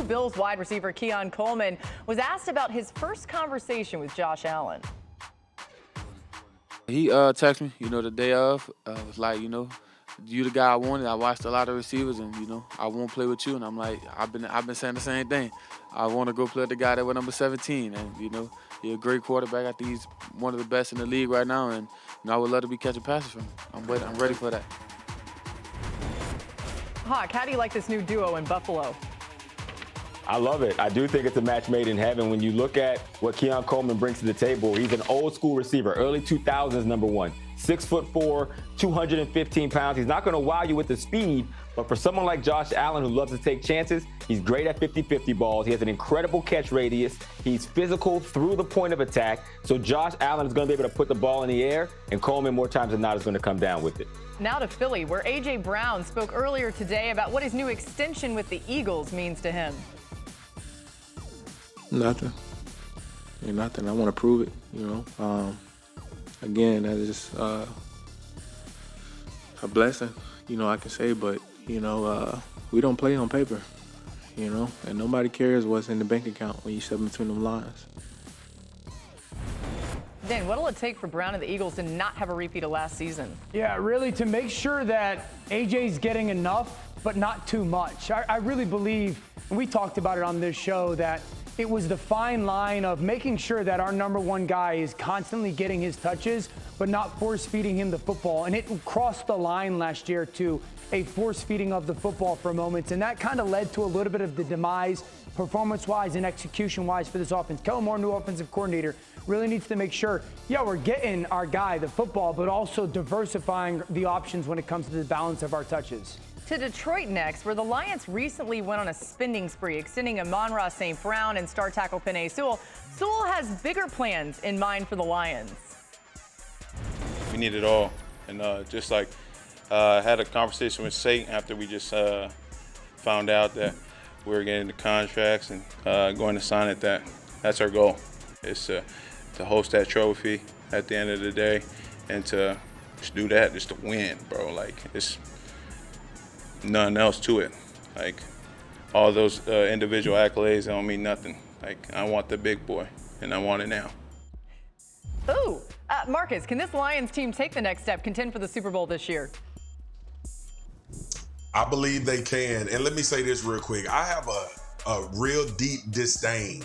new Bills wide receiver Keon Coleman was asked about his first conversation with Josh Allen. He texted me, the day of. Was like, you the guy I wanted. I watched a lot of receivers, and I won't play with you. And I'm like, I've been saying the same thing. I want to go play with the guy that was number 17, and he's a great quarterback. I think he's one of the best in the league right now, and I would love to be catching passes from him. I'm ready for that. Hawk, how do you like this new duo in Buffalo? I love it. I do think it's a match made in heaven. When you look at what Keon Coleman brings to the table, he's an old school receiver, early 2000s number one. 6'4", 215 pounds. He's not going to wow you with the speed, but for someone like Josh Allen who loves to take chances, he's great at 50-50 balls. He has an incredible catch radius. He's physical through the point of attack. So Josh Allen is going to be able to put the ball in the air, and Coleman more times than not is going to come down with it. Now to Philly, where A.J. Brown spoke earlier today about what his new extension with the Eagles means to him. Nothing. Ain't nothing. I want to prove it, Again, that is just a blessing, I can say, but, we don't play on paper, and nobody cares what's in the bank account when you step between them lines. Dan, what will it take for Brown and the Eagles to not have a repeat of last season? Yeah, really, to make sure that AJ's getting enough, but not too much. I really believe, and we talked about it on this show, that it was the fine line of making sure that our number one guy is constantly getting his touches, but not force-feeding him the football. And it crossed the line last year to a force-feeding of the football for moments. And that kind of led to a little bit of the demise, performance-wise and execution-wise, for this offense. Kellen Moore, new offensive coordinator, really needs to make sure, we're getting our guy the football, but also diversifying the options when it comes to the balance of our touches. To Detroit next, where the Lions recently went on a spending spree, extending amon-ra St. Brown and star tackle Penei Sewell. Sewell has bigger plans in mind for the Lions. We need it all. And just like I had a conversation with Satan after we just found out that we were getting the contracts and going to sign it, that's our goal. It's to host that trophy at the end of the day and to just do that, just to win, bro. Like, it's nothing else to it. Like, all those individual accolades don't mean nothing. Like, I want the big boy, and I want it now. Ooh, Marcus, can this Lions team take the next step, contend for the Super Bowl this year? I believe they can. And let me say this real quick. I have a real deep disdain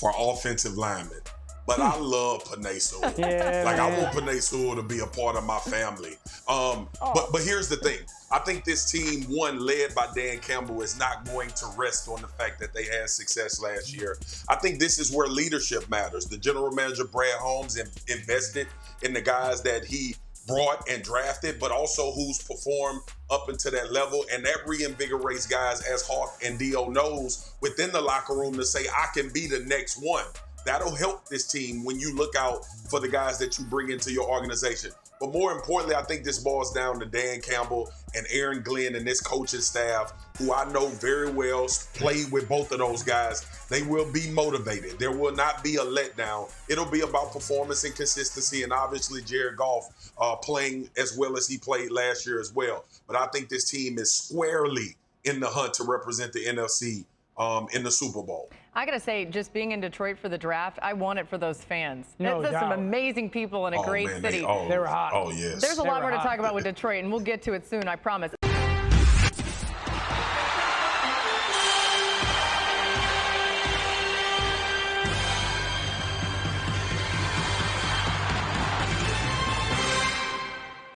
for offensive linemen. But I love Penei Sewell. I want Penei Sewell to be a part of my family. But here's the thing. I think this team, one, led by Dan Campbell, is not going to rest on the fact that they had success last year. I think this is where leadership matters. The general manager, Brad Holmes, invested in the guys that he brought and drafted, but also who's performed up into that level. And that reinvigorates guys, as Hawk and Dio knows, within the locker room to say, I can be the next one. That'll help this team when you look out for the guys that you bring into your organization. But more importantly, I think this boils down to Dan Campbell and Aaron Glenn and this coaching staff, who I know very well, played with both of those guys. They will be motivated. There will not be a letdown. It'll be about performance and consistency, and obviously Jared Goff playing as well as he played last year as well. But I think this team is squarely in the hunt to represent the NFC in the Super Bowl. I got to say, just being in Detroit for the draft, I want it for those fans. No There's some doubt. amazing people in a great city. They were hot. Oh, yes. There's a lot more to hot. talk about with Detroit, and we'll get to it soon, I promise.